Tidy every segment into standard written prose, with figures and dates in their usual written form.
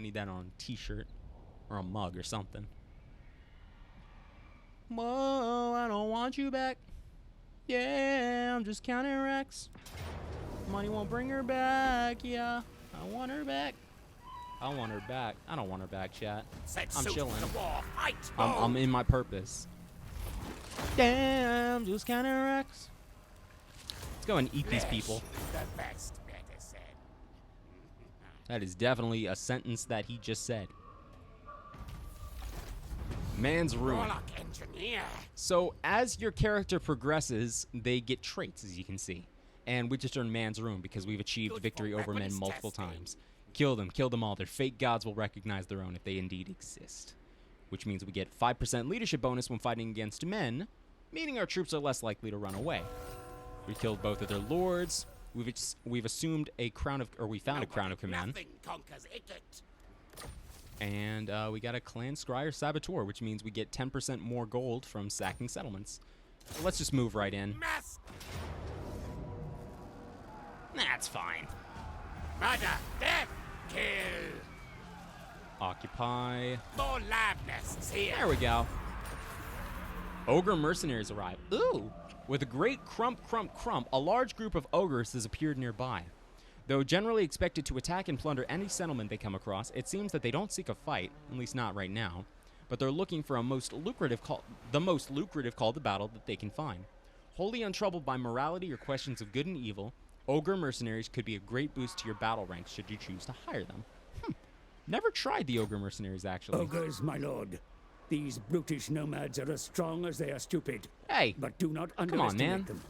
gonna need that on a t-shirt or a mug or something. Whoa, I don't want you back. Yeah, I'm just counting racks. Money won't bring her back. Yeah, I want her back. I want her back. I don't want her back, chat. I'm chilling. I'm in my purpose. Damn, just counting racks. Let's go and eat these people. That is definitely a sentence that he just said. Man's room. So as your character progresses, they get traits, as you can see. And we just earned Man's Room because we've achieved victory over men multiple times. Kill them all. Their fake gods will recognize their own if they indeed exist. Which means we get 5% leadership bonus when fighting against men, meaning our troops are less likely to run away. We killed both of their lords. We've assumed a crown of, or we found a crown of command. And we got a clan scryer saboteur, which means we get 10% more gold from sacking settlements. So let's just move right in. That's fine. Murder, death, kill. Occupy. More lab nests here. There we go. Ogre mercenaries arrive. Ooh! With a great crump, a large group of ogres has appeared nearby. Though generally expected to attack and plunder any settlement they come across, it seems that they don't seek a fight, at least not right now, but they're looking for the most lucrative call to battle that they can find. Wholly untroubled by morality or questions of good and evil, ogre mercenaries could be a great boost to your battle ranks should you choose to hire them. Never tried the ogre mercenaries, actually. Ogres, my lord. These brutish nomads are as strong as they are stupid. Hey, but do not underestimate them.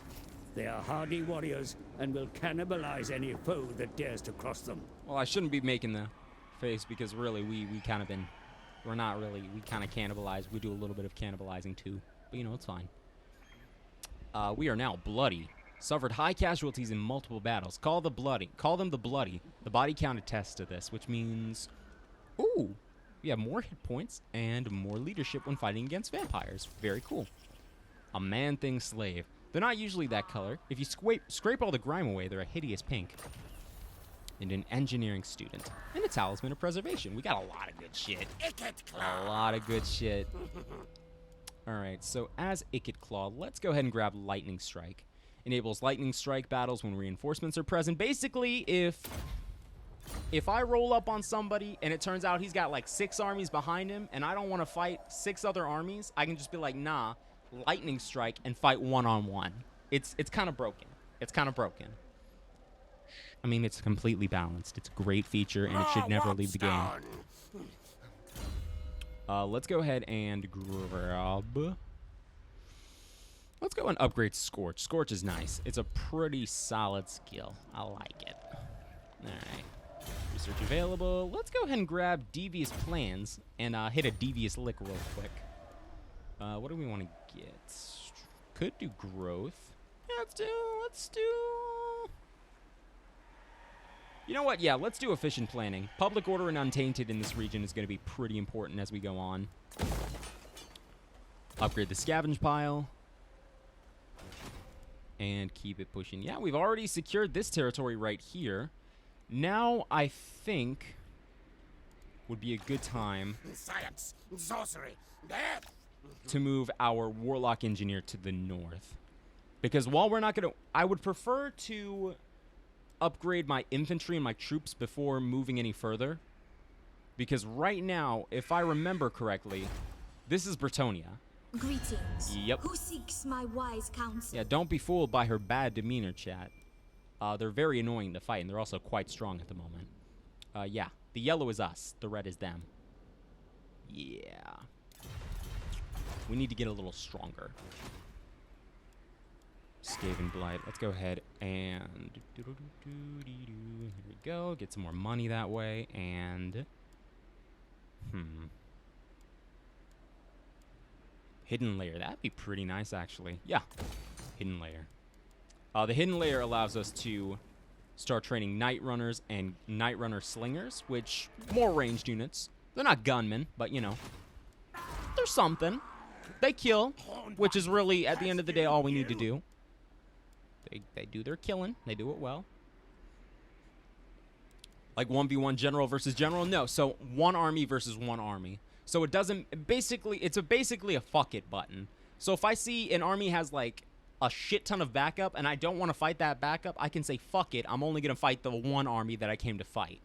They are hardy warriors and will cannibalize any foe that dares to cross them. Well, I shouldn't be making the face because really we kind of been, we're not really, we kind of cannibalize. We do a little bit of cannibalizing too, but you know, it's fine. We are now bloody. Suffered high casualties in multiple battles. Call them the bloody. The body count attests to this, which means, ooh, we have more hit points and more leadership when fighting against vampires. Very cool. A man-thing slave. They're not usually that color. If you scrape all the grime away, they're a hideous pink. And an engineering student. And a talisman of preservation. We got a lot of good shit. A lot of good shit. Alright, so as Ikit Claw, let's go ahead and grab Lightning Strike. Enables Lightning Strike battles when reinforcements are present. Basically, if I roll up on somebody and it turns out he's got like 6 armies behind him and I don't want to fight 6 other armies, I can just be like, nah, Lightning Strike and fight one-on-one. It's kind of broken. It's kind of broken. I mean, it's completely balanced. It's a great feature and it should never leave the game. Let's go ahead and grab... Let's go and upgrade Scorch. Scorch is nice. It's a pretty solid skill. I like it. Alright. Research available. Let's go ahead and grab Devious Plans and hit a Devious Lick real quick. What do we want to get? Could do Growth. Yeah, let's do... You know what? Yeah, let's do Efficient Planning. Public Order and Untainted in this region is going to be pretty important as we go on. Upgrade the Scavenge Pile. And keep it pushing. Yeah, we've already secured this territory right here. Now, I think would be a good time Science, sorcery, death. To move our Warlock Engineer to the north. Because while we're not going to... I would prefer to upgrade my infantry and my troops before moving any further. Because right now, if I remember correctly, this is Bretonia. Greetings. Yep. Who seeks my wise counsel? Yeah, don't be fooled by her bad demeanor, chat. They're very annoying to fight, and they're also quite strong at the moment. Yeah, the yellow is us. The red is them. Yeah. We need to get a little stronger. Skaven Blight. Let's go ahead and... Here we go. Get some more money that way, and... Hidden Layer. That'd be pretty nice, actually. Yeah. Hidden Layer. The Hidden Layer allows us to start training Night Runners and Night Runner Slingers, which, more ranged units. They're not gunmen, but, you know, they're something. They kill, which is really, at the end of the day, all we need to do. They do their killing. They do it well. Like 1v1 general versus general? No, so one army versus one army. So it doesn't, basically, it's basically a fuck it button. So if I see an army has like a shit ton of backup and I don't want to fight that backup, I can say fuck it, I'm only going to fight the one army that I came to fight.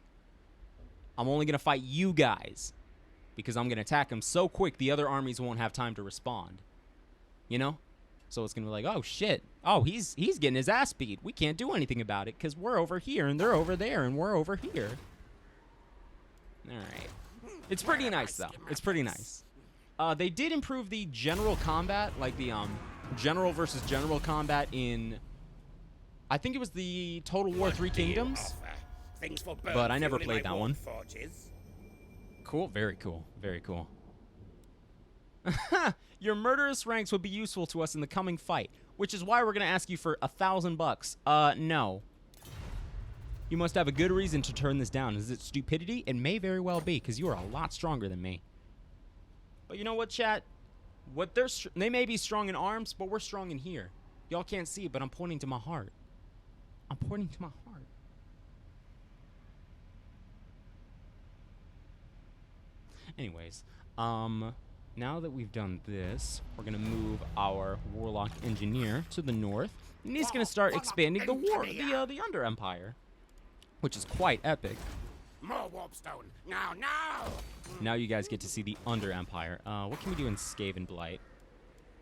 I'm only going to fight you guys because I'm going to attack them so quick the other armies won't have time to respond. You know? So it's going to be like, oh shit, oh he's getting his ass beat. We can't do anything about it because we're over here and they're over there and we're over here. Alright. It's pretty nice though. It's pretty nice. They did improve the general combat, like the general versus general combat in, I think it was the Total War Three Kingdoms. But I never played that one. Cool, very cool, very cool. Your murderous ranks would be useful to us in the coming fight, which is why we're gonna ask you for $1,000. No. You must have a good reason to turn this down. Is it stupidity? It may very well be, because you are a lot stronger than me. But you know what, chat? They may be strong in arms, but we're strong in here. Y'all can't see it, but I'm pointing to my heart. I'm pointing to my heart. Anyways, now that we've done this, we're gonna move our warlock engineer to the north, and he's gonna start expanding the Under Empire, which is quite epic. More warpstone. Now, now. Now you guys get to see the Under Empire. What can we do in Skaven Blight?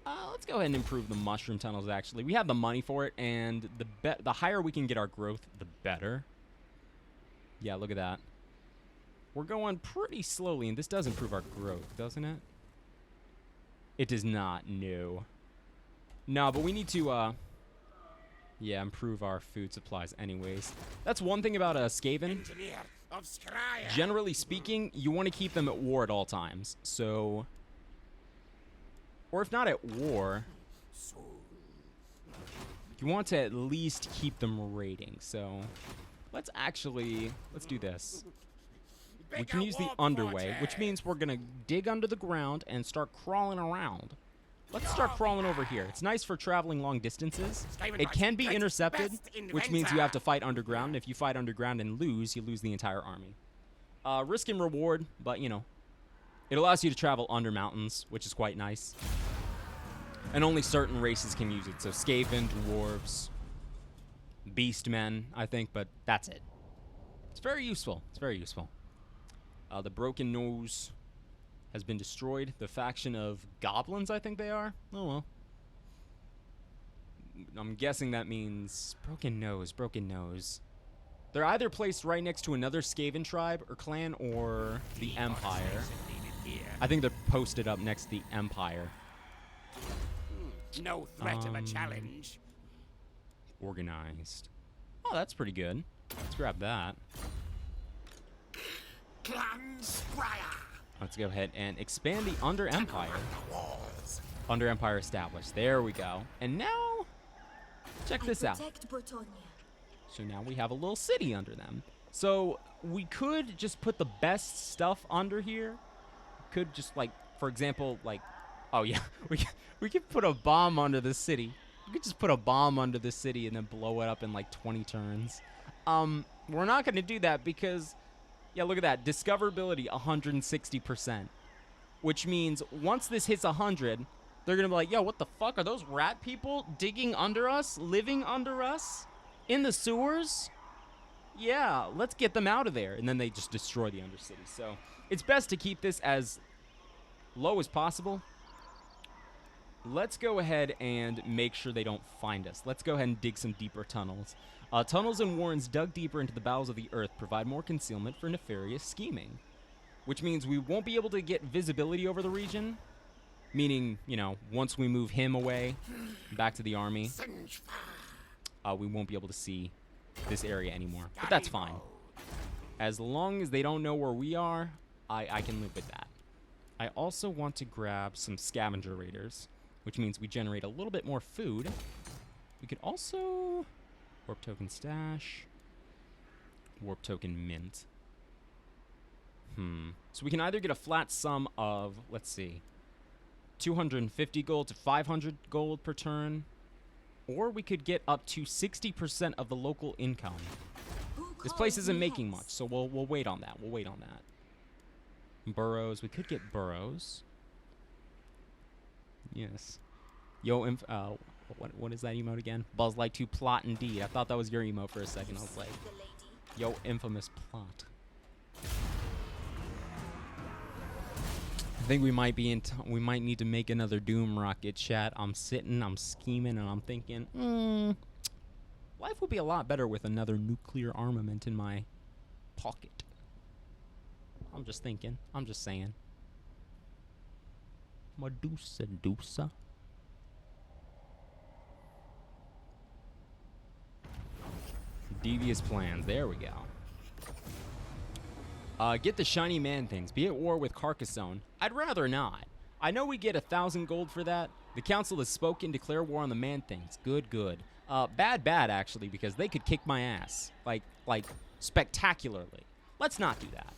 Let's go ahead and improve the mushroom tunnels. Actually, we have the money for it, and the higher we can get our growth, the better. Yeah, look at that. We're going pretty slowly, and this does improve our growth, doesn't it? It does not, no. No, but we need to, yeah, improve our food supplies anyways. That's one thing about Skaven. Generally speaking, you want to keep them at war at all times. So, or if not at war, you want to at least keep them raiding. So, let's do this. We can use the underway, which means we're going to dig under the ground and start crawling around. Let's start crawling over here. It's nice for traveling long distances. It can be intercepted, which means you have to fight underground. If you fight underground and lose, you lose the entire army. Risk and reward, but, you know, it allows you to travel under mountains, which is quite nice. And only certain races can use it. So Skaven, dwarves, beastmen, I think, but that's it. It's very useful. It's very useful. The Broken Nose has been destroyed. The faction of goblins, I think they are. Oh, well. I'm guessing that means Broken Nose, Broken Nose. They're either placed right next to another Skaven tribe or clan or the Empire. I think they're posted up next to the Empire. No threat of a challenge. Organized. Oh, that's pretty good. Let's grab that. Let's go ahead and expand the Under Empire. Under Empire established. There we go. And now, check this out. So now we have a little city under them. So we could just put the best stuff under here. Could just like, for example, like, oh yeah, we could put a bomb under the city. We could just put a bomb under the city and then blow it up in like 20 turns. We're not going to do that because, yeah, look at that. Discoverability, 160%. Which means once this hits 100, they're going to be like, yo, what the fuck? Are those rat people digging under us? Living under us? In the sewers? Yeah, let's get them out of there. And then they just destroy the Undercity. So it's best to keep this as low as possible. Let's go ahead and make sure they don't find us. Let's go ahead and dig some deeper tunnels. Tunnels and warrens dug deeper into the bowels of the earth provide more concealment for nefarious scheming. Which means we won't be able to get visibility over the region. Meaning, you know, once we move him away, back to the army, we won't be able to see this area anymore. But that's fine. As long as they don't know where we are, I can live with that. I also want to grab some scavenger raiders, which means we generate a little bit more food. We could also warp token stash, warp token mint. So we can either get a flat sum of, let's see, 250 gold to 500 gold per turn, or we could get up to 60% of the local income. This place isn't making much, so we'll wait on that. We'll wait on that. Burrows. We could get burrows. Yes. Yo, what is that emote again? BuzzLightskin 2 plot indeed. I thought that was your emote for a second. I was like, yo, infamous plot. I think we might be we might need to make another Doom rocket, chat. I'm sitting, I'm scheming, and I'm thinking, life would be a lot better with another nuclear armament in my pocket. I'm just thinking. I'm just saying. Medusa. Devious plans. There we go. Get the shiny man things. Be at war with Carcassonne. I'd rather not. I know we get 1,000 gold for that. The council has spoken. Declare war on the man things. Good. Bad, actually, because they could kick my ass. Like, spectacularly. Let's not do that.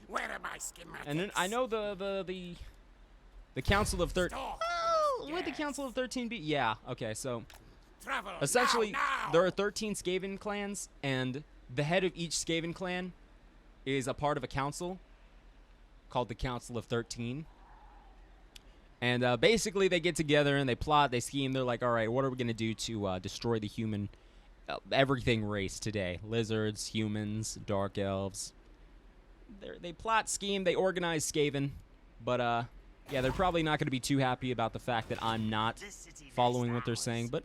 Where are my schematics? And then I know the Council of 13... Oh, would the Council of 13 be... Yeah, okay, so... Travel Essentially, now. there are 13 Skaven clans, and the head of each Skaven clan is a part of a council called the Council of 13. And basically, they get together and they plot, they scheme. They're like, all right, what are we going to do to destroy the human, everything race today? Lizards, humans, dark elves. They plot, scheme, they organize Skaven. But, yeah, they're probably not going to be too happy about the fact that I'm not following what they're saying. But,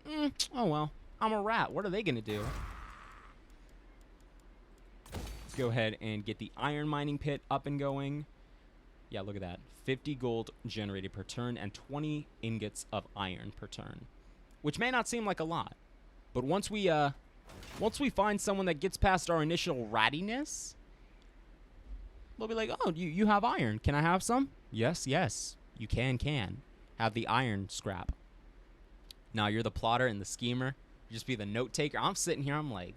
oh well, I'm a rat. What are they going to do? Let's go ahead and get the iron mining pit up and going. Yeah, look at that. 50 gold generated per turn and 20 ingots of iron per turn. Which may not seem like a lot. But once we find someone that gets past our initial rattiness, they'll be like, oh, you have iron. Can I have some? Yes. You can. Have the iron scrap. Now you're the plotter and the schemer. You just be the note taker. I'm sitting here, I'm like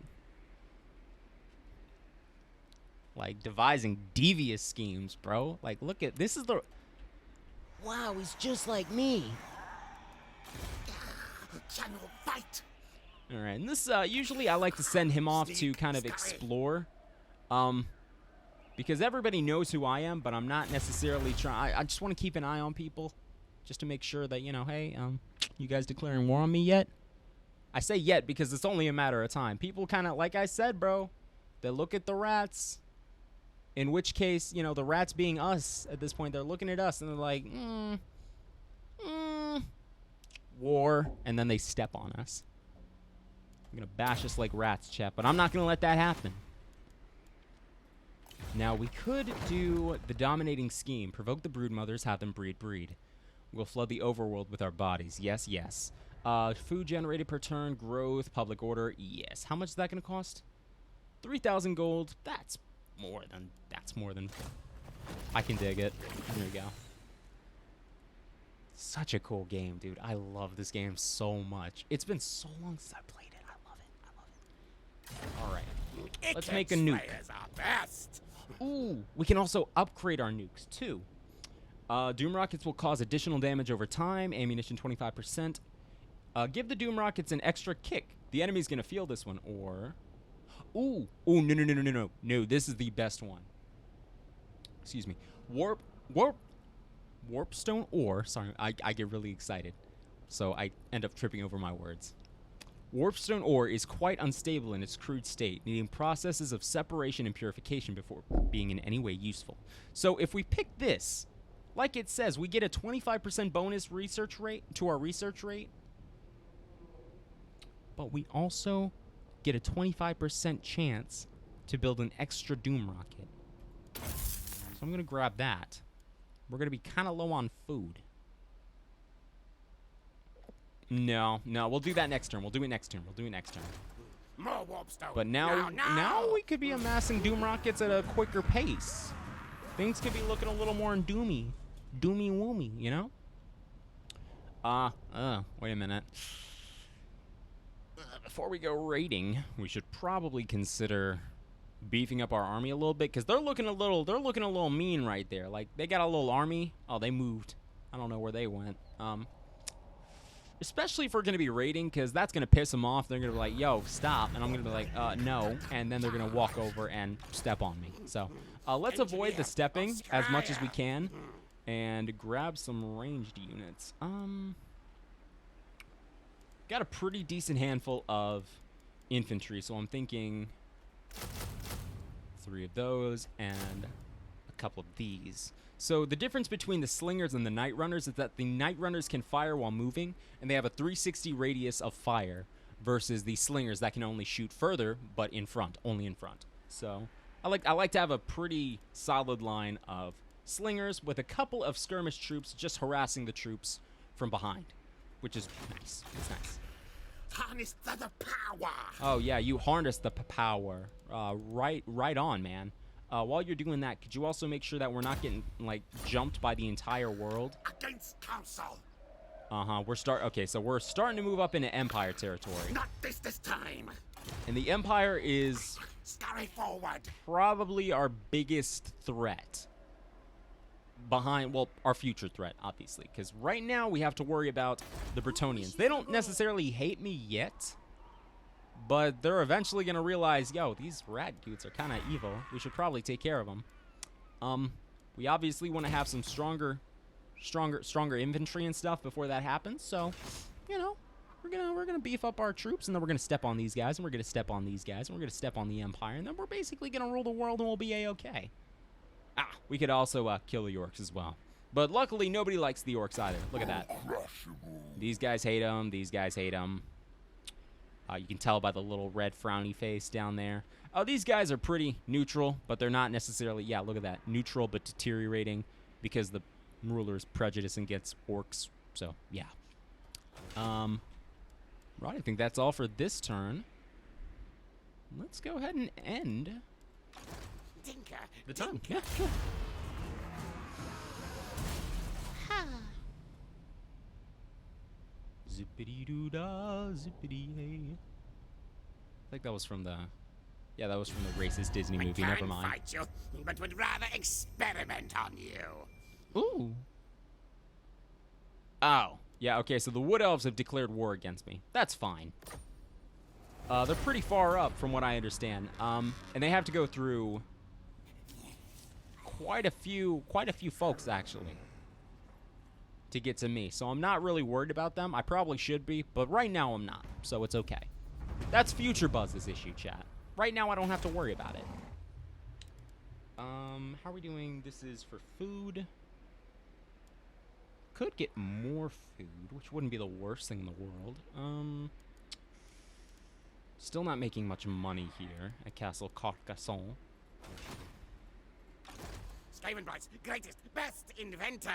devising devious schemes, bro. Like, look at this is the... Wow, he's just like me. Can you fight? All right, and this usually I like to send him off to kind of explore, because everybody knows who I am, but I'm not necessarily trying. I just want to keep an eye on people, just to make sure that, you know, hey, you guys declaring war on me yet? I say yet because it's only a matter of time. People kind of, like I said, bro, they look at the rats. In which case, you know, the rats being us at this point, they're looking at us and they're like, war, and then they step on us. I'm going to bash us like rats, chat, but I'm not going to let that happen. Now, we could do the dominating scheme. Provoke the broodmothers, have them breed. We'll flood the overworld with our bodies. Yes. Food generated per turn, growth, public order. Yes. How much is that going to cost? 3,000 gold. That's more than I can dig it. There we go. Such a cool game, dude. I love this game so much. It's been so long since I played it. I love it. All right. Let's make a nuke. Are best. Ooh, we can also upgrade our nukes too. Doom rockets will cause additional damage over time. Ammunition 25%. Give the Doom rockets an extra kick. The enemy's gonna feel this one. Or, ooh, no. This is the best one. Excuse me. Warpstone ore. Sorry, I get really excited, so I end up tripping over my words. Warpstone ore is quite unstable in its crude state, needing processes of separation and purification before being in any way useful. So if we pick this, like it says, we get a 25% bonus research rate to our research rate, but we also get a 25% chance to build an extra Doom rocket. So I'm going to grab that. We're going to be kind of low on food. No, we'll do that next turn. We'll do it next turn. More warpstone. But now we could be amassing Doom rockets at a quicker pace. Things could be looking a little more doomy woomy, you know? Wait a minute. Before we go raiding, we should probably consider beefing up our army a little bit, because they're looking a little mean right there. Like, they got a little army. Oh, they moved. I don't know where they went. Especially if we're going to be raiding, because that's going to piss them off. They're going to be like, yo, stop. And I'm going to be like, no. And then they're going to walk over and step on me. So let's avoid the stepping as much as we can and grab some ranged units. Got a pretty decent handful of infantry, so I'm thinking 3 of those and a couple of these. So the difference between the slingers and the night runners is that the night runners can fire while moving, and they have a 360 radius of fire, versus the slingers that can only shoot further, but in front, only in front. So I like to have a pretty solid line of slingers with a couple of skirmish troops just harassing the troops from behind, which is nice. It's nice. Harness the power. Oh yeah, you harness the power. Right on, man. While you're doing that, could you also make sure that we're not getting like jumped by the entire world? Against council. Okay, so we're starting to move up into Empire territory. Not this time. And the Empire is Scurry forward. probably our biggest threat. Behind, well, our future threat, obviously. Because right now we have to worry about the Bretonnians. They don't necessarily hate me yet, but they're eventually going to realize, yo, these rat dudes are kind of evil. We should probably take care of them. We obviously want to have some stronger infantry and stuff before that happens. So, you know, we're gonna beef up our troops, and then we're gonna step on these guys, and we're gonna step on these guys, and we're gonna step on the Empire, and then we're basically gonna rule the world, and we'll be a-okay. We could also kill the orcs as well. But luckily, nobody likes the orcs either. Look at that. These guys hate them. These guys hate them. You can tell by the little red frowny face down there. Oh, these guys are pretty neutral, but they're not necessarily... Yeah, look at that. Neutral, but deteriorating because the ruler is prejudiced and gets orcs. So, yeah. Right, I think that's all for this turn. Let's go ahead and end... Dinker. the time. Yeah, sure. Zippity doo dah, zippity hey. I think that was from the. Yeah, that was from the racist Disney We movie. can Never mind. fight you, but would rather experiment on you. Ooh. Oh. Yeah. Okay. So the Wood Elves have declared war against me. That's fine. They're pretty far up, from what I understand. And they have to go through quite a few folks actually to get to me. So I'm not really worried about them. I probably should be, but right now I'm not. So it's okay. That's future Buzz's issue, chat. Right now I don't have to worry about it. How are we doing? This is for food. Could get more food, which wouldn't be the worst thing in the world. Still not making much money here at Castle Carcassonne. Skavenbright's greatest, best inventor.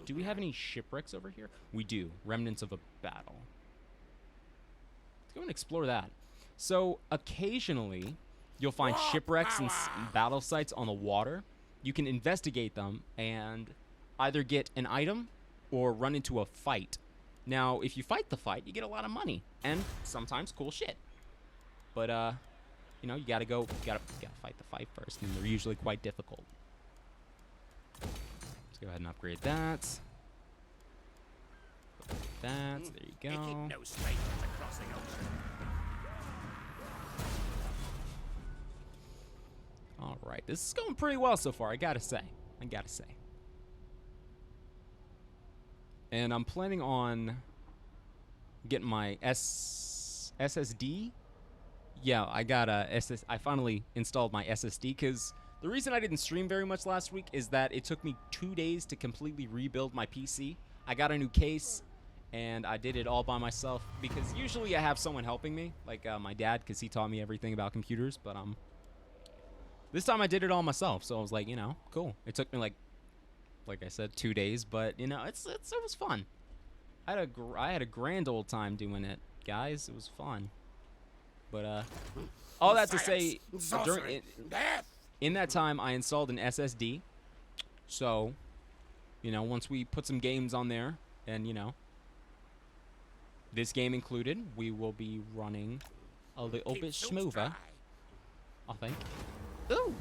Do we have any shipwrecks over here? We do. Remnants of a battle. Let's go and explore that. So, occasionally, you'll find shipwrecks and battle sites on the water. You can investigate them and either get an item or run into a fight. Now, if you fight the fight, you get a lot of money and sometimes cool shit. But, you know, you gotta fight the fight first, and they're usually quite difficult. Let's go ahead and upgrade that. That, there you go. Ikit no stranger to crossing ocean. All right, this is going pretty well so far, I gotta say. And I'm planning on getting my SSD. Yeah, I finally installed my SSD because the reason I didn't stream very much last week is that it took me 2 days to completely rebuild my PC. I got a new case, and I did it all by myself because usually I have someone helping me, like my dad, because he taught me everything about computers. But this time I did it all myself, so I was like, you know, cool. It took me like I said, 2 days, but you know, it was fun. I had a grand old time doing it, guys. It was fun. But all that to say, in that time, I installed an SSD. So, you know, once we put some games on there, and you know, this game included, we will be running a little bit smoother, I think. Ooh!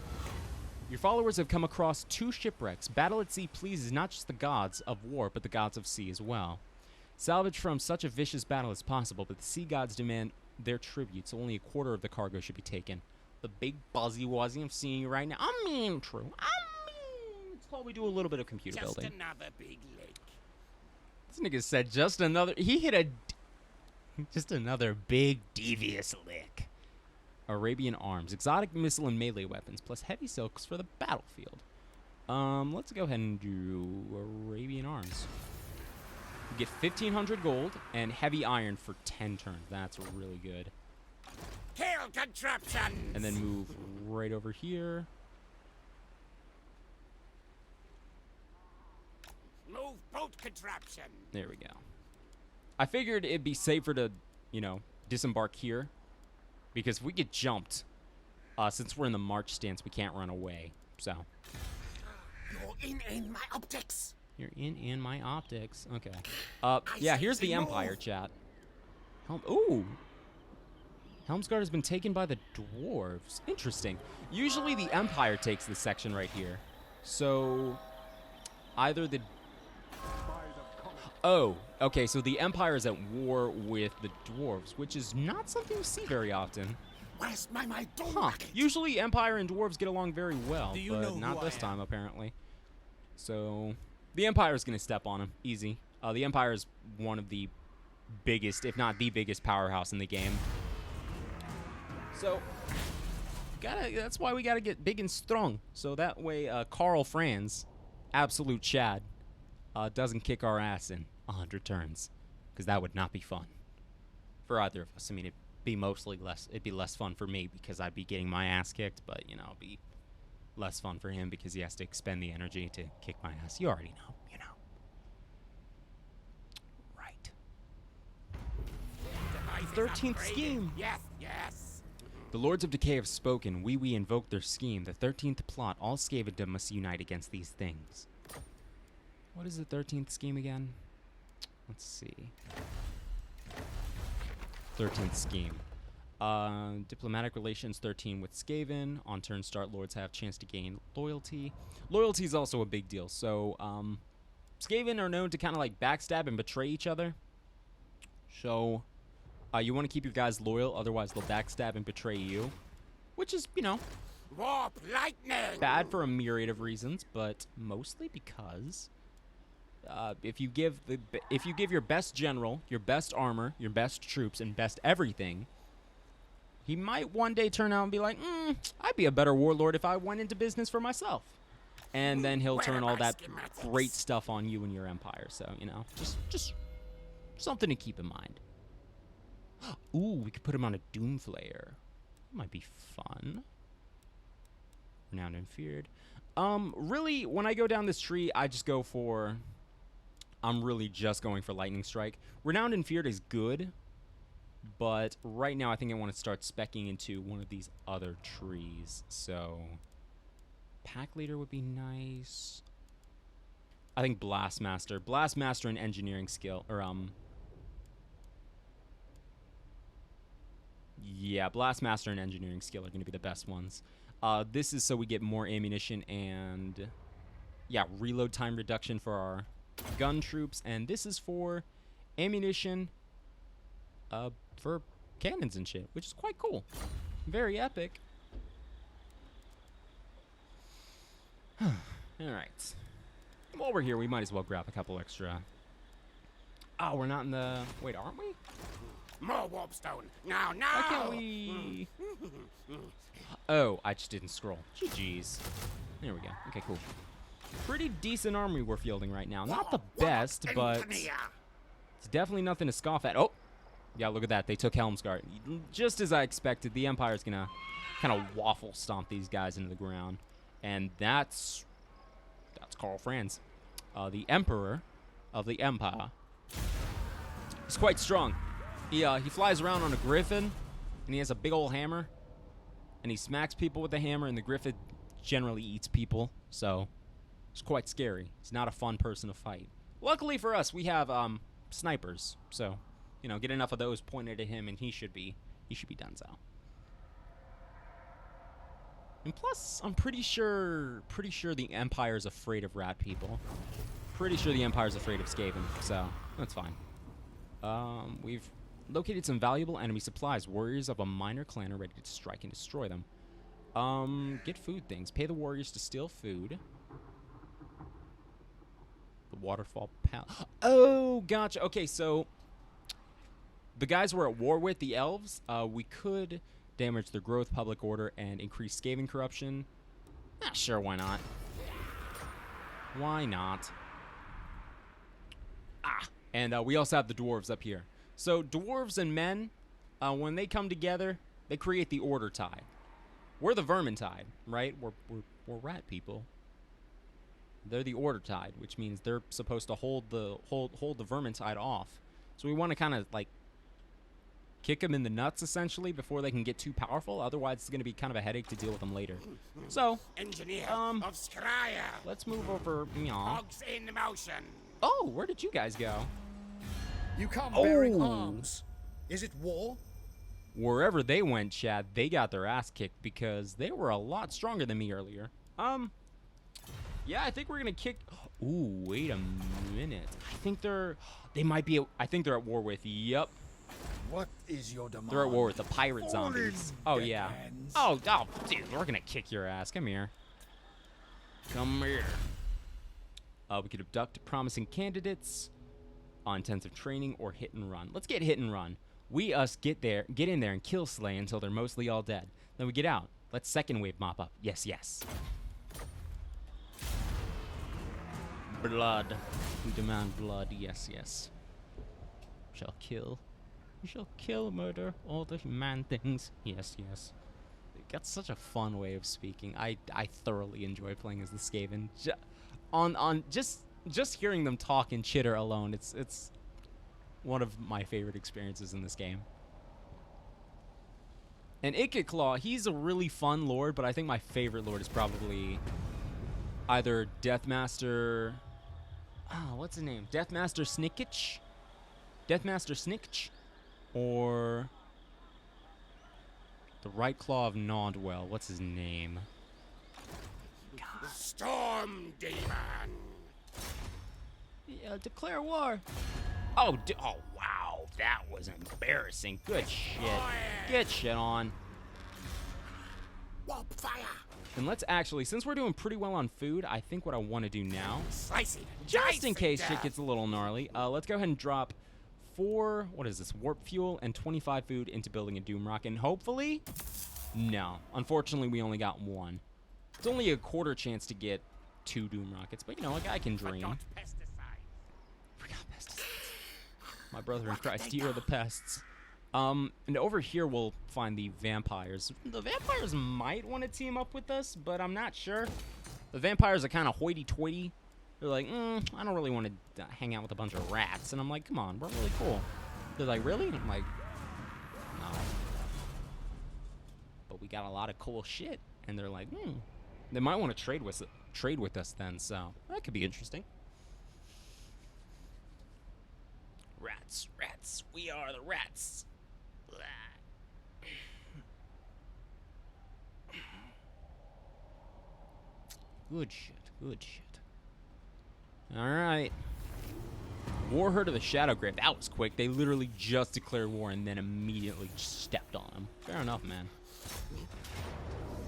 Your followers have come across 2 shipwrecks. Battle at sea pleases not just the gods of war, but the gods of sea as well. Salvage from such a vicious battle as possible, but the sea gods demand their tribute, so only a quarter of the cargo should be taken. The big buzzy wuzzy I'm seeing you right now. I mean, true. I mean, it's called we do a little bit of computer Just building. another big lake. This nigga said just another. He hit a. Just another big devious lick. Arabian arms, exotic missile and melee weapons, plus heavy silks for the battlefield. Let's go ahead and do Arabian arms. We get 1,500 gold and heavy iron for 10 turns. That's really good. Kill contraptions! And then move right over here. Move boat contraption! There we go. I figured it'd be safer to, you know, disembark here. Because if we get jumped, since we're in the march stance, we can't run away. So. You're in my optics! You're in my optics. Okay. Yeah, here's the Empire, chat. Ooh. Helmsguard has been taken by the dwarves. Interesting. Usually the Empire takes this section right here. So, either the... Oh, okay, so the Empire is at war with the dwarves, which is not something you see very often. Where's my door? Huh. Usually Empire and dwarves get along very well, Do you but know not who this I am? time, apparently. So, the Empire's going to step on him. Easy. The Empire is one of the biggest, if not the biggest powerhouse in the game. So, that's why we gotta get big and strong. So that way, Carl Franz, absolute Chad, doesn't kick our ass in 100 turns, because that would not be fun for either of us. I mean, it'd be less fun for me because I'd be getting my ass kicked, but you know, it'd be less fun for him because he has to expend the energy to kick my ass. You already know, you know. Right. 13th scheme. Yes, yes. The Lords of Decay have spoken. We invoke their scheme. The 13th plot. All Scavendom must unite against these things. What is the 13th scheme again? Let's see. 13th scheme. Diplomatic relations 13 with Skaven. On turn start, Lords have chance to gain loyalty. Loyalty is also a big deal. So, Skaven are known to kind of like backstab and betray each other. So... you want to keep your guys loyal, otherwise they'll backstab and betray you. Which is, you know, Warp lightning! bad for a myriad of reasons, but mostly because if you give your best general, your best armor, your best troops, and best everything, he might one day turn out and be like, I'd be a better warlord if I went into business for myself. And then he'll Where turn are all my that schematics? great stuff on you and your empire. So, you know, just something to keep in mind. Ooh, we could put him on a Doomflayer. Might be fun. Renowned and feared. Really, when I go down this tree, I just go for... I'm really just going for Lightning Strike. Renowned and feared is good, but right now I think I want to start speccing into one of these other trees. So, Pack Leader would be nice. I think Blastmaster. Blastmaster and Engineering skill, or yeah, Blastmaster and Engineering skill are going to be the best ones. This is so we get more ammunition and, yeah, reload time reduction for our gun troops. And this is for ammunition for cannons and shit, which is quite cool. Very epic. All right. While we're here, we might as well grab a couple extra. Oh, we're not in the... Wait, aren't we? More warpstone! Now, now! Why can't we... Oh, I just didn't scroll. GG's. There we go. Okay, cool. Pretty decent army we're fielding right now. Not the best, but it's definitely nothing to scoff at. Oh! Yeah, look at that. They took Helmsguard. Just as I expected, the Empire's gonna kind of waffle stomp these guys into the ground. And that's Carl Franz. The Emperor of the Empire. He's quite strong. He flies around on a griffin, and he has a big old hammer, and he smacks people with the hammer, and the griffin generally eats people, so it's quite scary. He's not a fun person to fight. Luckily for us, we have snipers, so you know, get enough of those pointed at him, and he should be done so. And plus, I'm pretty sure the Empire's afraid of rat people. Pretty sure the Empire's afraid of Skaven, so that's fine. We've located some valuable enemy supplies. Warriors of a minor clan are ready to strike and destroy them. Get food things. Pay the warriors to steal food. The waterfall pal. Oh, gotcha. Okay, so the guys we're at war with, the elves, we could damage their growth, public order, and increase scathing corruption. Sure, why not? Why not? And we also have the dwarves up here. So dwarves and men, when they come together, they create the order tide. We're the vermin tide, right? We're rat people. They're the order tide, which means they're supposed to hold the vermin tide off. So we want to kind of like kick them in the nuts essentially before they can get too powerful. Otherwise, it's going to be kind of a headache to deal with them later. So, Engineer of Scryer. let's move over. Cogs in motion. Oh, where did you guys go? You come bearing arms. Is it war? Wherever they went, Chad, they got their ass kicked because they were a lot stronger than me earlier. Yeah, I think we're gonna kick. Ooh, wait a minute. I think they might be. I think they're at war with. Yep. What is your demand? They're at war with the pirate zombies. Oh yeah. Oh, dude, we're gonna kick your ass. Come here. Come here. We could abduct promising candidates on intensive training or hit and run. Let's get hit and run. Us get in there and kill slay until they're mostly all dead. Then we get out. Let's second wave mop up. Yes, yes. Blood. We demand blood. Yes, yes. Shall kill. We shall kill, murder all the human things. Yes, yes. That's such a fun way of speaking. I thoroughly enjoy playing as the Skaven. Just hearing them talk and chitter alone, it's one of my favorite experiences in this game. And Ikit Claw, he's a really fun lord, but I think my favorite lord is probably either Deathmaster. Oh, what's his name? Deathmaster Snickich? Deathmaster Snickich? Or the Right Claw of Nodwell. What's his name? Storm Demon. Yeah, declare war. Oh, oh, wow. That was embarrassing. Good shit. Get shit on. Warp fire. And let's actually, since we're doing pretty well on food, I think what I want to do now, Slicey. just in case shit gets a little gnarly, let's go ahead and drop 4, what is this, warp fuel and 25 food into building a doom rock. And hopefully, no. Unfortunately, we only got 1. It's only a quarter chance to get 2 doom rockets, but you know, a guy can dream. Forgot pesticides. Forgot pesticides. My brother in Christ, you are the pests. And over here we'll find the vampires. The vampires might want to team up with us, but I'm not sure. The vampires are kind of hoity-toity. They're like, I don't really want to hang out with a bunch of rats. And I'm like, come on, we're really cool. They're like, really? And I'm like, no. But we got a lot of cool shit. And they're like, they might want to trade with us then, so that could be interesting. Rats, rats, we are the rats. Good shit, good shit. Alright. Warherd of the Shadowgrave. That was quick. They literally just declared war and then immediately stepped on them. Fair enough, man.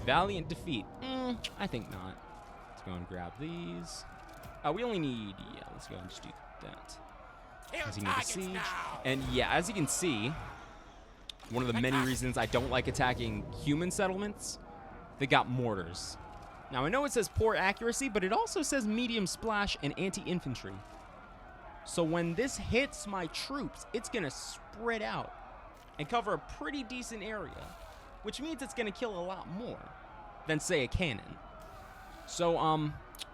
Valiant defeat. I think not. Let's go and grab these. We only need, yeah, let's go and just do that. As you can see. And yeah, as you can see, one of the many reasons I don't like attacking human settlements, they got mortars. Now, I know it says poor accuracy, but it also says medium splash and anti-infantry. So when this hits my troops, it's going to spread out and cover a pretty decent area, which means it's going to kill a lot more than, say, a cannon. So,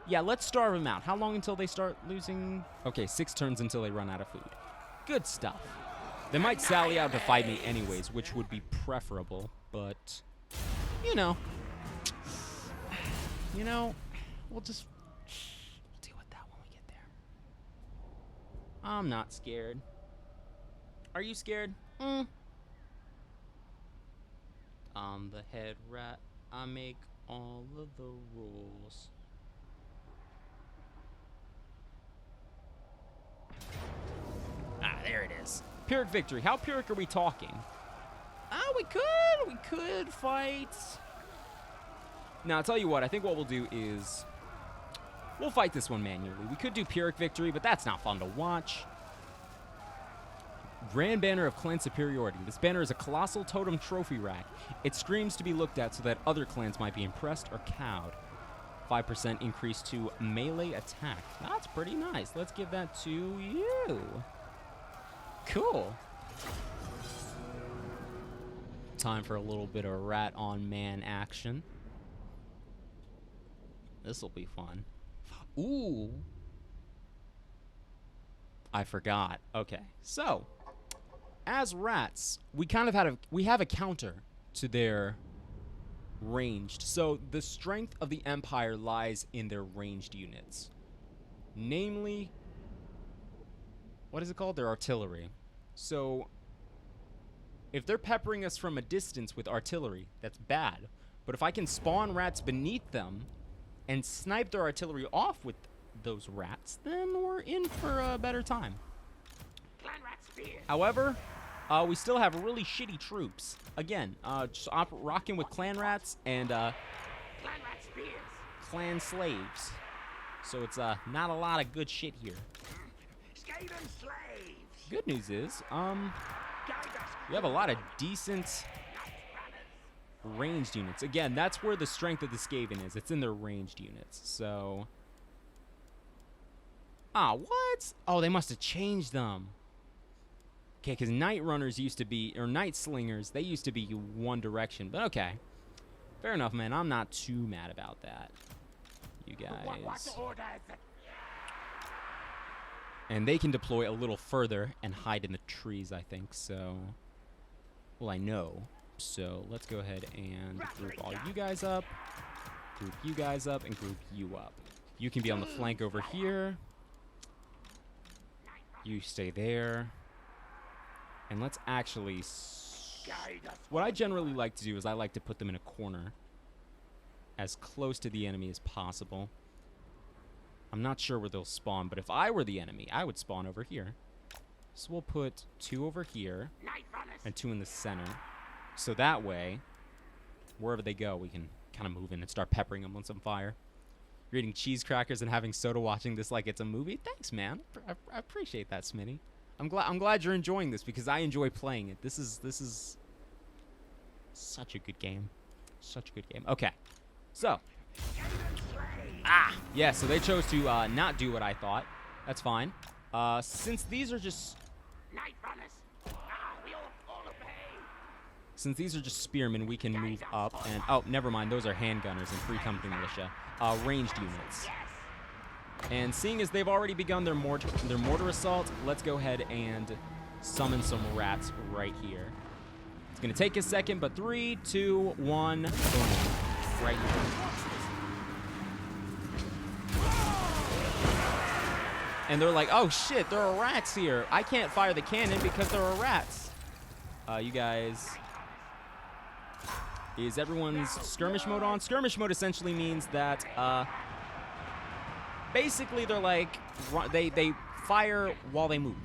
yeah, let's starve them out. How long until they start losing? Okay, 6 turns until they run out of food. Good stuff. They might sally out to fight me anyways, which would be preferable, but, you know, we'll deal with that when we get there. I'm not scared. Are you scared? I'm the head rat. I make all of the rules. Ah, there it is. Pyrrhic victory. How Pyrrhic are we talking? We could fight. Now, I'll tell you what. I think what we'll do is we'll fight this one manually. We could do Pyrrhic victory, but that's not fun to watch. Grand Banner of Clan Superiority. This banner is a colossal totem trophy rack. It screams to be looked at so that other clans might be impressed or cowed. 5% increase to melee attack. That's pretty nice. Let's give that to you. Cool. Time for a little bit of rat on man action. This'll be fun. Ooh. I forgot. Okay. So, as rats, we kind of have a counter to their ranged. So the strength of the Empire lies in their ranged units. Namely, what is it called? Their artillery. So if they're peppering us from a distance with artillery, that's bad. But if I can spawn rats beneath them and snipe their artillery off with those rats, then we're in for a better time. However, we still have really shitty troops. Again, just rocking with clan rats and clan slaves. So it's not a lot of good shit here. Good news is, we have a lot of decent ranged units. Again, that's where the strength of the Skaven is. It's in their ranged units. So, what? Oh, they must have changed them. Okay, because Night Runners used to be, or Night Slingers, they used to be one direction. But okay. Fair enough, man. I'm not too mad about that. You guys. And they can deploy a little further and hide in the trees, I think. So, well, I know. So, let's go ahead and group all you guys up. Group you guys up and group you up. You can be on the flank over here. You stay there. And let's actually... What I generally like to do is I like to put them in a corner as close to the enemy as possible. I'm not sure where they'll spawn, but if I were the enemy, I would spawn over here. So we'll put 2 over here and 2 in the center. So that way, wherever they go, we can kind of move in and start peppering them on some fire. You're eating cheese crackers and having soda watching this like it's a movie? Thanks, man. I appreciate that, Smitty. I'm glad you're enjoying this because I enjoy playing it. This is such a good game. Such a good game. Okay. So. Yeah, so they chose to not do what I thought. That's fine. Since these are just... Since these are just spearmen, we can move up and... Oh, never mind. Those are handgunners and free company militia. Ranged units. And seeing as they've already begun their mortar assault, let's go ahead and summon some rats right here. It's going to take a second, but 3, 2, 1, boom. Right here. And they're like, oh shit, there are rats here. I can't fire the cannon because there are rats. You guys... Is everyone's skirmish mode on? Skirmish mode essentially means that, basically they're like, they fire while they move.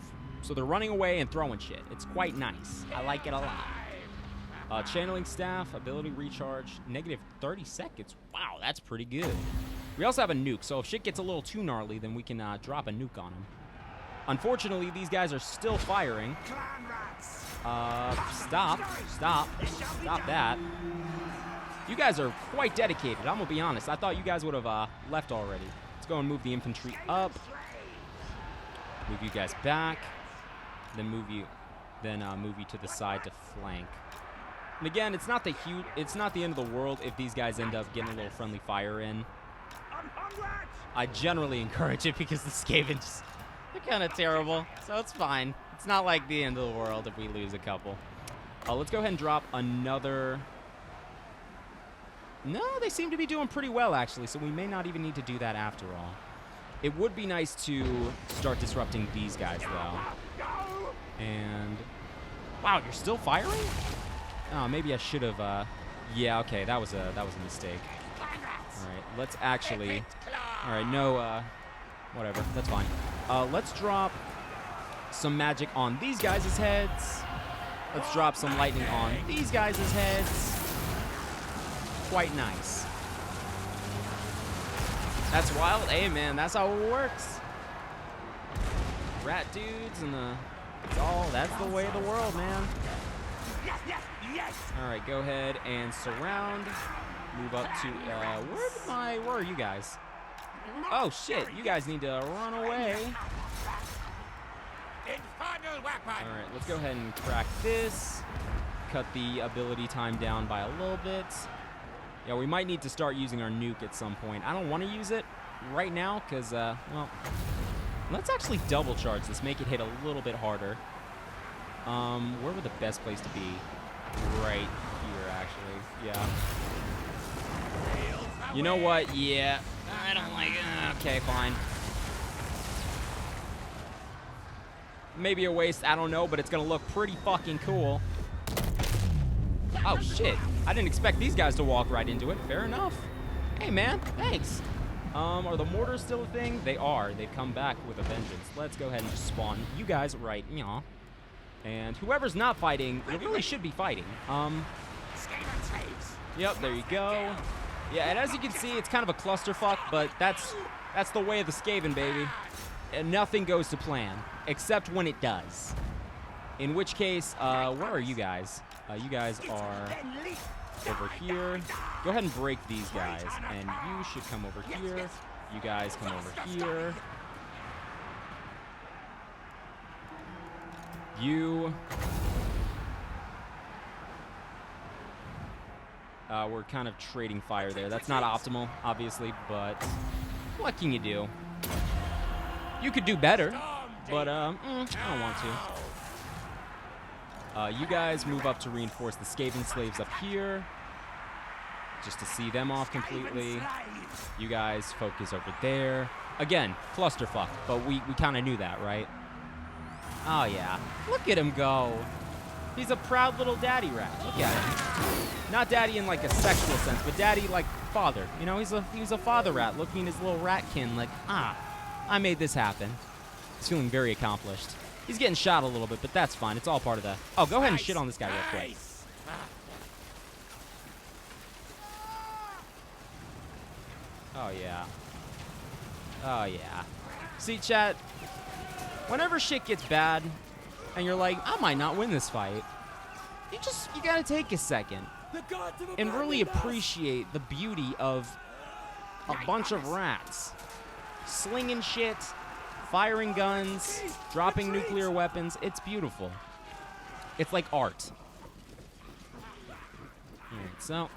So they're running away and throwing shit. It's quite nice. I like it a lot. Channeling staff, ability recharge, negative 30 seconds. Wow, that's pretty good. We also have a nuke, so if shit gets a little too gnarly, then we can drop a nuke on them. Unfortunately, these guys are still firing. Stop that. You guys are quite dedicated, I'm gonna be honest. I thought you guys would have left already. Let's go and move the infantry up. Move you guys back. Then move you to the side to flank. And again, it's not the end of the world if these guys end up getting a little friendly fire in. I generally encourage it because the Skavens, they're kind of terrible, so it's fine. It's not like the end of the world if we lose a couple. Let's go ahead and drop another... No, they seem to be doing pretty well, actually, so we may not even need to do that after all. It would be nice to start disrupting these guys, though. And... Wow, you're still firing? Oh, maybe I should have... Yeah, okay, that was a mistake. Alright, let's actually... Alright, no, whatever, that's fine. Let's drop some magic on these guys' heads. Let's drop some lightning on these guys' heads. Quite nice. That's wild. Hey, man, that's how it works. Rat dudes and that's the way of the world, man. All right, go ahead and surround. Move up to, where are you guys? Oh, shit, you guys need to run away. All right, let's go ahead and crack this. Cut the ability time down by a little bit. Yeah, we might need to start using our nuke at some point. I don't want to use it right now because, well, let's actually double charge this, make it hit a little bit harder. Where would the best place to be? Right here, actually. Yeah. You know what? Yeah. I don't like it. Okay, fine. Maybe a waste, I don't know, but it's gonna look pretty fucking cool. Oh shit, I didn't expect these guys to walk right into it. Fair enough. Hey man, thanks. Are the mortars still a thing? They are. They've come back with a vengeance. Let's go ahead and just spawn you guys right, yeah. And whoever's not fighting, it really should be fighting. Yep, there you go. Yeah, and as you can see, it's kind of a clusterfuck, but that's the way of the Skaven, baby. And nothing goes to plan, except when it does. In which case, where are you guys? You guys are over here. Go ahead and break these guys, and you should come over here. You guys come over here. You... we're kind of trading fire there. That's not optimal, obviously, but what can you do? You could do better, but I don't want to. You guys move up to reinforce the Skaven slaves up here, just to see them off completely. You guys focus over there. Again, clusterfuck, but we kind of knew that, right? Oh yeah, look at him go. He's a proud little daddy rat. Look at him. Not daddy in like a sexual sense, but daddy like father. You know, he's a father rat looking at his little ratkin like, I made this happen. He's feeling very accomplished. He's getting shot a little bit, but that's fine. It's all part of the... Oh, go ahead and shit on this guy real quick. Oh, yeah. Oh, yeah. See, chat, whenever shit gets bad and you're like, I might not win this fight, you gotta take a second and really appreciate the beauty of a bunch of rats slinging shit, firing guns, dropping nuclear weapons. It's beautiful. It's like art. Alright, so,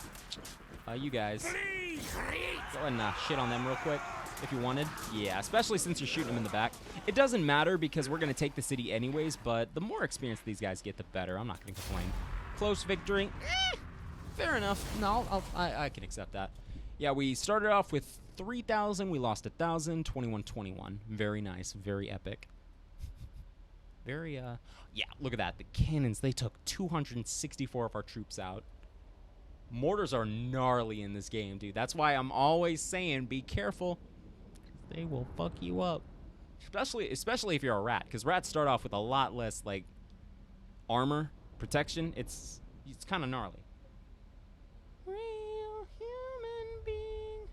you guys, go ahead and shit on them real quick if you wanted. Yeah, especially since you're shooting them in the back. It doesn't matter because we're going to take the city anyways, but the more experience these guys get, the better. I'm not going to complain. Close victory. Fair enough. No, I can accept that. Yeah, we started off with 3,000. We lost 1,000. 21-21. Very nice. Very epic. Very, yeah, look at that. The cannons, they took 264 of our troops out. Mortars are gnarly in this game, dude. That's why I'm always saying be careful. They will fuck you up. Especially if you're a rat, because rats start off with a lot less, like, armor, protection. It's kind of gnarly. Real human being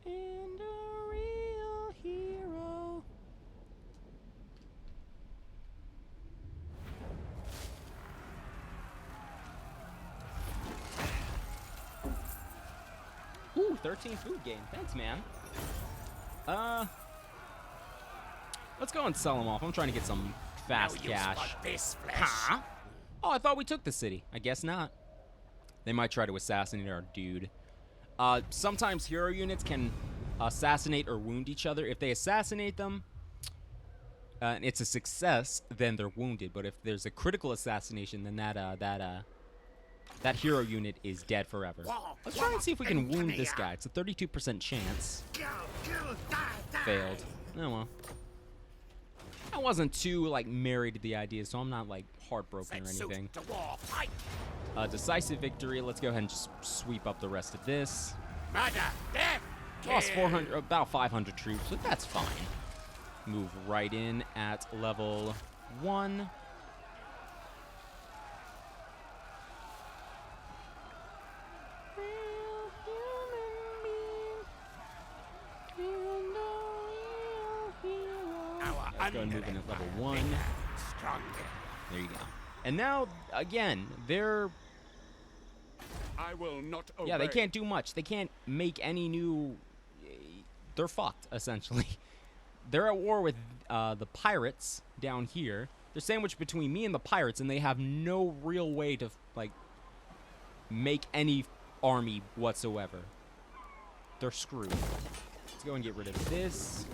and a real hero. Ooh, 13 food gain. Thanks, man. Let's go and sell them off. I'm trying to get some fast cash. Huh? Oh, I thought we took the city. I guess not. They might try to assassinate our dude. Sometimes hero units can assassinate or wound each other. If they assassinate them, and it's a success, then they're wounded. But if there's a critical assassination, then that hero unit is dead forever. Let's try and see if we can wound this guy. It's a 32% chance. Failed. Oh well. I wasn't too, like, married to the idea, so I'm not, like, heartbroken or anything. Decisive victory. Let's go ahead and just sweep up the rest of this. Lost 400, about 500 troops, but that's fine. Move right in at level 1. Let's go and move in at level 1. There you go. And now, again, they're... I will not obey. Yeah, they can't do much. They can't make any new... They're fucked, essentially. They're at war with the pirates down here. They're sandwiched between me and the pirates, and they have no real way to, like, make any army whatsoever. They're screwed. Let's go and get rid of this.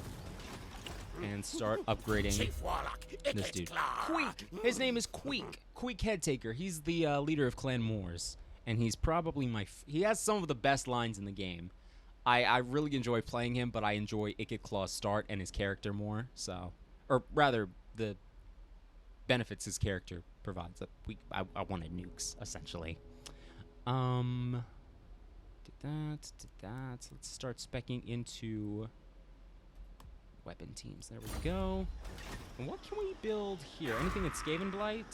And start upgrading Chief Warlock, this Ikit dude. Claw. Queek! His name is Queek. Queek Headtaker. He's the leader of Clan Moors. And he's probably he has some of the best lines in the game. I really enjoy playing him, but I enjoy Ikit Claw's start and his character more. So, or rather, the benefits his character provides. I wanted nukes, essentially. Did that. Let's start speccing into weapon teams. There we go. And what can we build here? Anything at Skaven Blight?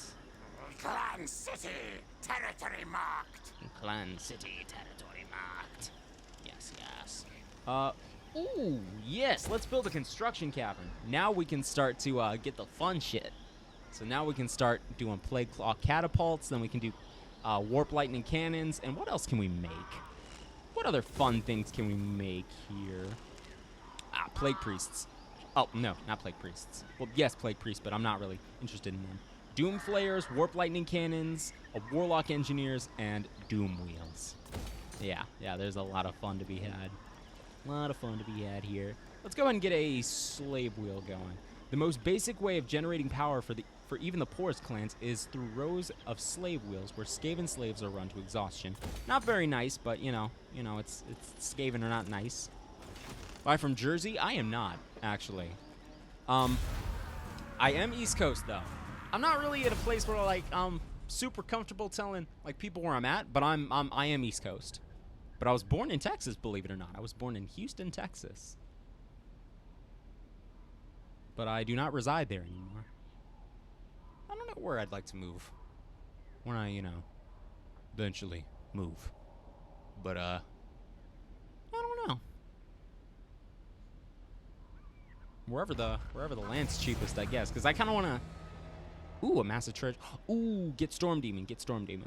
Clan City, territory marked. Clan City, territory marked. Yes, yes. Ooh, yes. Let's build a construction cavern. Now we can start to get the fun shit. So now we can start doing plague claw catapults. Then we can do warp lightning cannons. And what else can we make? What other fun things can we make here? Plague priests. Oh, no, not plague priests. Well, yes, plague priests, but I'm not really interested in them. Doom flayers, warp lightning cannons, warlock engineers, and doom wheels. Yeah, there's a lot of fun to be had. A lot of fun to be had here. Let's go ahead and get a slave wheel going. The most basic way of generating power for even the poorest clans is through rows of slave wheels where Skaven slaves are run to exhaustion. Not very nice, but you know, it's Skaven are not nice. Am I from Jersey? I am not, actually. I am East Coast though. I'm not really at a place where like I'm super comfortable telling like people where I'm at, but I am East Coast. But I was born in Texas, believe it or not. I was born in Houston, Texas. But I do not reside there anymore. I don't know where I'd like to move when I, eventually move. But I don't know. Wherever the land's cheapest, I guess, because I kind of want to. Ooh, a massive treasure. Ooh, get Storm Demon.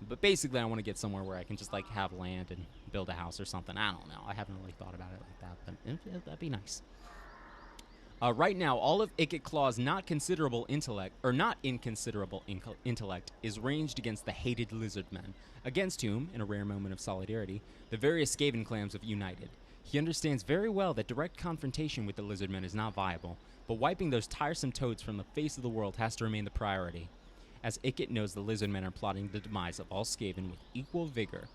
But basically, I want to get somewhere where I can just like have land and build a house or something. I don't know. I haven't really thought about it like that, but that'd be nice. Right now, all of Ikit Claw's not inconsiderable intellect is ranged against the hated Lizardmen, against whom, in a rare moment of solidarity, the various Skaven clans have united. He understands very well that direct confrontation with the Lizardmen is not viable, but wiping those tiresome toads from the face of the world has to remain the priority, as Ikit knows the Lizardmen are plotting the demise of all Skaven with equal vigor.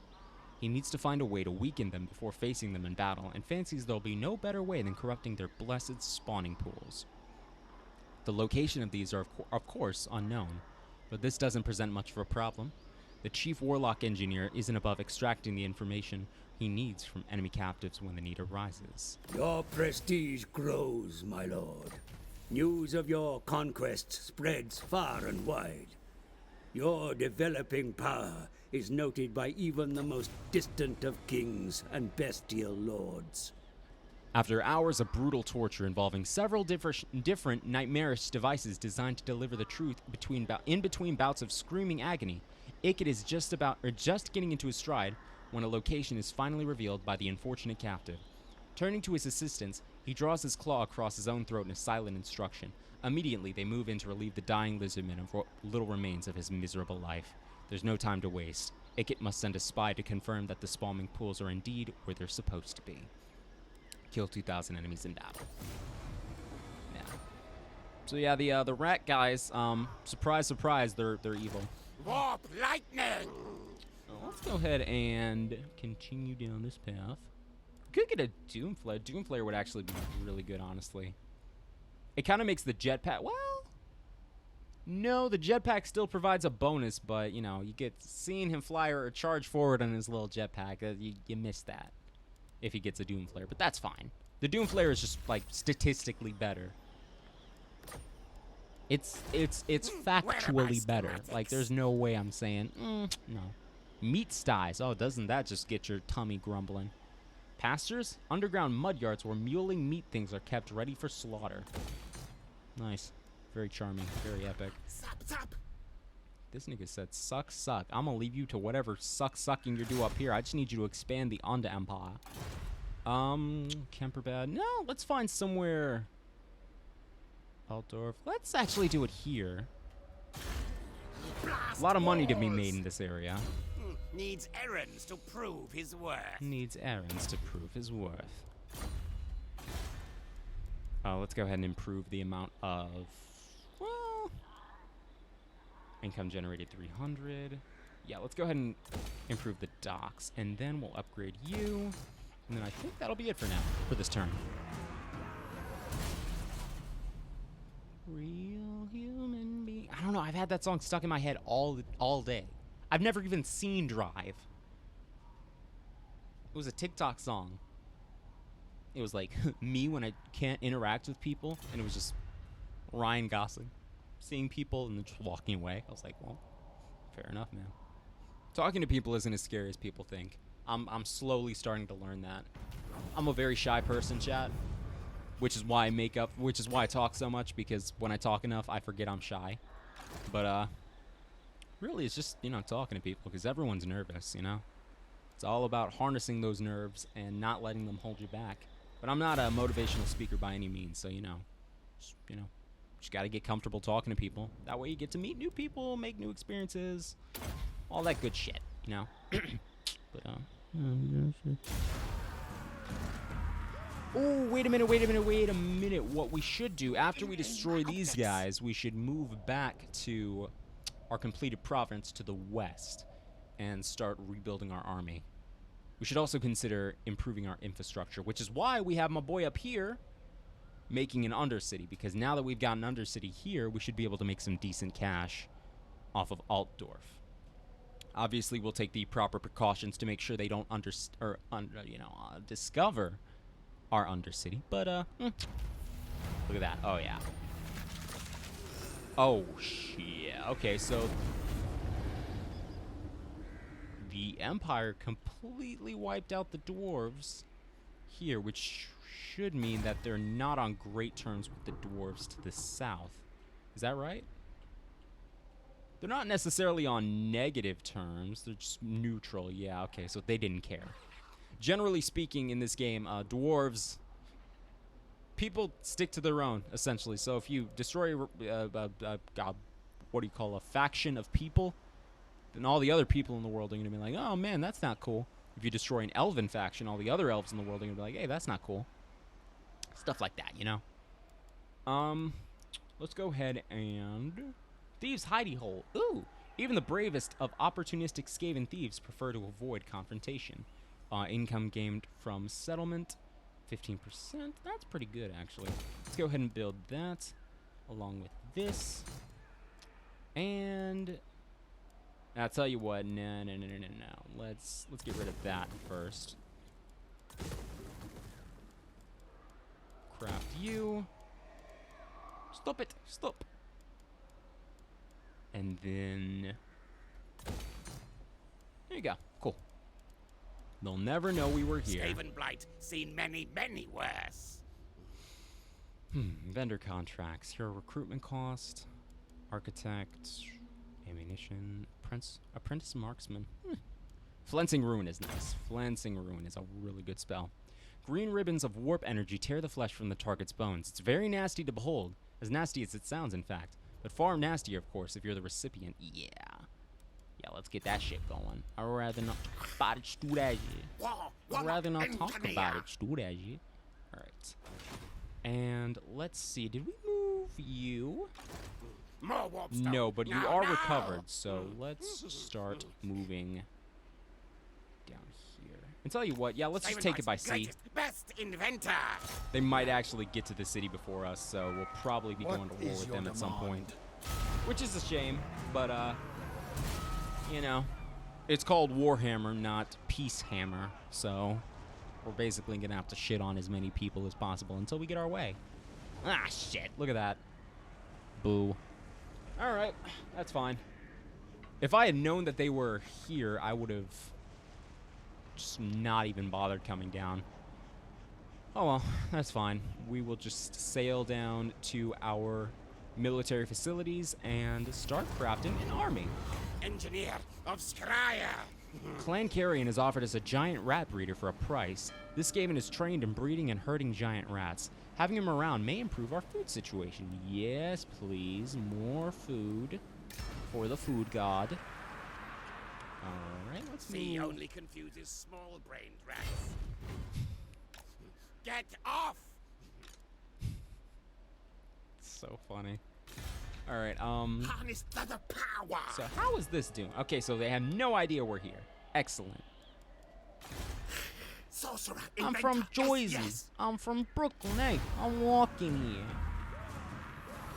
He needs to find a way to weaken them before facing them in battle, and fancies there'll be no better way than corrupting their blessed spawning pools. The location of these are, of course, unknown, but this doesn't present much of a problem. The chief warlock engineer isn't above extracting the information he needs from enemy captives when the need arises. Your prestige grows, my lord. News of your conquest spreads far and wide. Your developing power is noted by even the most distant of kings and bestial lords. After hours of brutal torture involving several different nightmarish devices designed to deliver the truth in between bouts of screaming agony, Ikit is just getting into his stride when a location is finally revealed by the unfortunate captive. Turning to his assistants, he draws his claw across his own throat in a silent instruction. Immediately, they move in to relieve the dying lizardman of what little remains of his miserable life. There's no time to waste. Ikit must send a spy to confirm that the spawning pools are indeed where they're supposed to be. Kill 2,000 enemies in battle. Yeah. So yeah, the rat guys, surprise, surprise, they're evil. Warp lightning. Let's go ahead and continue down this path. Could get a Doomflare. Doomflare would actually be really good, honestly. It kind of makes the jetpack. Well, no, the jetpack still provides a bonus, but you get seeing him fly or charge forward on his little jetpack. You miss that if he gets a Doomflare, but that's fine. The Doomflare is just like statistically better It's factually better. Like, there's no way I'm saying, no. Meat sties. Oh, doesn't that just get your tummy grumbling? Pastures? Underground mud yards where mewling meat things are kept ready for slaughter. Nice. Very charming. Very epic. Sup. This nigga said, suck. I'm gonna leave you to whatever sucking you do up here. I just need you to expand the Onda Empire. Kemperbad. No, let's find somewhere. Altdorf. Let's actually do it here. A lot of money to be made in this area. Needs errands to prove his worth. Let's go ahead and improve the amount of, well, income generated 300. Yeah, let's go ahead and improve the docks, and then we'll upgrade you. And then I think that'll be it for now, for this turn. Real human being. I don't know. I've had that song stuck in my head all day. I've never even seen Drive. It was a TikTok song. It was like me when I can't interact with people, and it was just Ryan Gosling seeing people and then just walking away. I was like, well, fair enough, man. Talking to people isn't as scary as people think. I'm slowly starting to learn that. I'm a very shy person, chat. Which is why I talk so much, because when I talk enough, I forget I'm shy. But, really, it's just, talking to people, because everyone's nervous, It's all about harnessing those nerves and not letting them hold you back. But I'm not a motivational speaker by any means, so, just got to get comfortable talking to people. That way you get to meet new people, make new experiences, all that good shit, But, oh, wait a minute. What we should do, after we destroy these guys, we should move back to our completed province to the west and start rebuilding our army. We should also consider improving our infrastructure, which is why we have my boy up here making an undercity, because now that we've got an undercity here, we should be able to make some decent cash off of Altdorf. Obviously, we'll take the proper precautions to make sure they don't discover our undercity. But look at that. Oh yeah. Oh shit. Okay, so the Empire completely wiped out the dwarves here, which should mean that they're not on great terms with the dwarves to the south. Is that right? They're not necessarily on negative terms. They're just neutral. Yeah, okay, so they didn't care. Generally speaking, in this game, dwarves, people stick to their own, essentially. So if you destroy, what do you call a faction of people, then all the other people in the world are going to be like, oh man, that's not cool. If you destroy an elven faction, all the other elves in the world are going to be like, hey, that's not cool. Stuff like that, Let's go ahead and... Thieves' hidey hole. Ooh! Even the bravest of opportunistic Skaven thieves prefer to avoid confrontation. Income gained from settlement, 15%. That's pretty good, actually. Let's go ahead and build that along with this. And I'll tell you what. No. Let's get rid of that first. Craft you. Stop it. Stop. And then there you go. Cool. They'll never know we were here. Skaven blight, seen many worse. Vendor contracts. Hero recruitment cost. Architect. Ammunition. Apprentice marksman. Flensing Ruin is nice. Flensing Ruin is a really good spell. Green ribbons of warp energy tear the flesh from the target's bones. It's very nasty to behold. As nasty as it sounds, in fact. But far nastier, of course, if you're the recipient. Yeah, let's get that shit going. I'd rather not talk about it, stupid. I'd rather not talk about it, stupid. Alright. And let's see, did we move you? No, but you are recovered, so let's start moving down here. And tell you what, yeah, let's just take it by sea. Best inventor. They might actually get to the city before us, so we'll probably be going to war with them at some point. Which is a shame, but, it's called Warhammer, not Peace Hammer, so we're basically gonna have to shit on as many people as possible until we get our way. Ah, shit, look at that. Boo. Alright, that's fine. If I had known that they were here, I would have just not even bothered coming down. Oh well, that's fine. We will just sail down to our military facilities and start crafting an army. Engineer of Skryre. Clan Carrion has offered us a giant rat breeder for a price. This Skaven is trained in breeding and herding giant rats. Having him around may improve our food situation. Yes, please. More food for the food god. Alright, let's He move. only confuses small-brained rats. Get off! So funny. Alright, Harness the power! so how is this doing? Okay, so they have no idea we're here. Excellent. Sorcerer, I'm inventor. from Joyzy. Yes. I'm from Brooklyn. Hey, I'm walking here.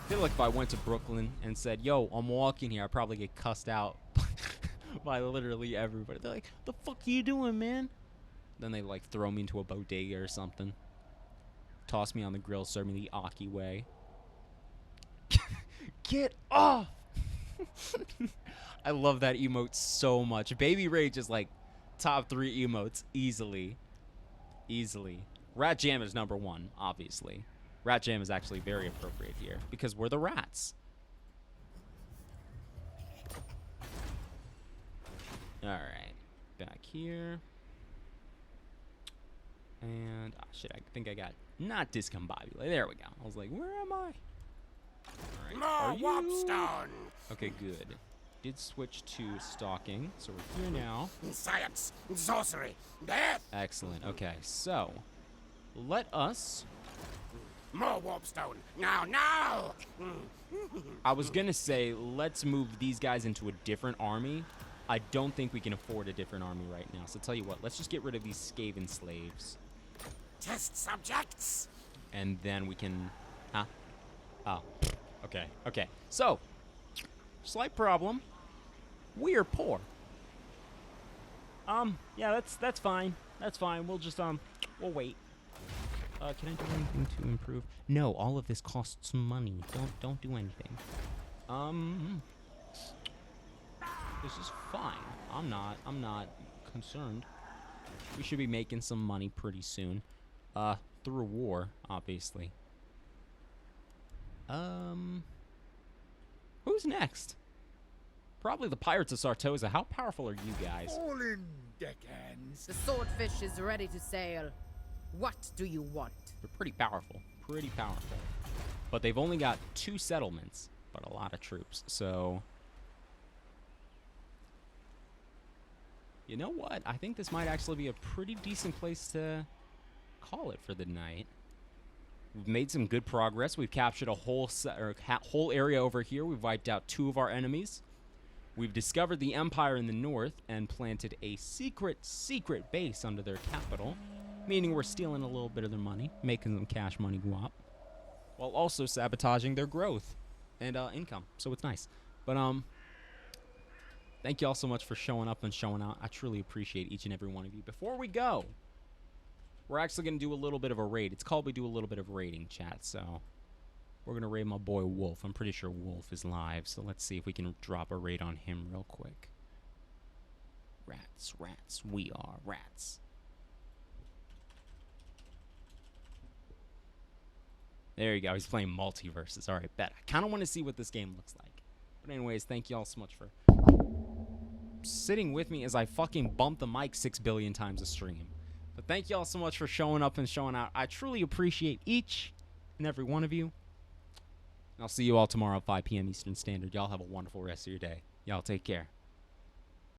I feel like if I went to Brooklyn and said, yo, I'm walking here, I'd probably get cussed out by literally everybody. They're like, the fuck you doing, man? Then they like throw me into a bodega or something. Toss me on the grill, serve me the Aki way. Get off! I love that emote so much. Baby Rage is like top 3 emotes easily. Easily. Rat Jam is number 1, obviously. Rat Jam is actually very appropriate here because we're the rats. Alright. Back here. And, oh shit, I think I got not discombobulated. There we go. I was like, where am I? Alright. Are More you? warpstone! Okay, good. Did switch to stalking, so we're here now. Science, sorcery, death! Excellent. Okay, so let us. More warpstone! Now, now! I was gonna say let's move these guys into a different army. I don't think we can afford a different army right now. So tell you what, let's just get rid of these Skaven slaves, Test subjects! and then we can. Huh? Oh. Okay. Okay. So, slight problem. We are poor. Yeah, that's fine. That's fine. We'll just we'll wait. Can I do anything to improve? No, all of this costs money. Don't do anything. This is fine. I'm not concerned. We should be making some money pretty soon. Through a war, obviously. Who's next? Probably the Pirates of Sartosa. How powerful are you guys? All in, deckhands. The swordfish is ready to sail. What do you want? They're pretty powerful. Pretty powerful. But they've only got 2 settlements, but a lot of troops. So, you know what? I think this might actually be a pretty decent place to call it for the night. We've made some good progress. We've captured a whole whole area over here. We've wiped out 2 of our enemies. We've discovered the Empire in the north and planted a secret base under their capital, meaning we're stealing a little bit of their money, making them cash money go up, while also sabotaging their growth and income. So it's nice. But thank you all so much for showing up and showing out. I truly appreciate each and every one of you. Before we go, we're actually going to do a little bit of a raid. It's called We Do a Little Bit of Raiding, chat. So we're going to raid my boy Wolf. I'm pretty sure Wolf is live. So let's see if we can drop a raid on him real quick. Rats, rats. We are rats. There you go. He's playing multiverses. All right, bet. I kind of want to see what this game looks like. But anyways, thank you all so much for sitting with me as I fucking bump the mic 6 billion times a stream. But thank you all so much for showing up and showing out. I truly appreciate each and every one of you. And I'll see you all tomorrow at 5 p.m. Eastern Standard. Y'all have a wonderful rest of your day. Y'all take care.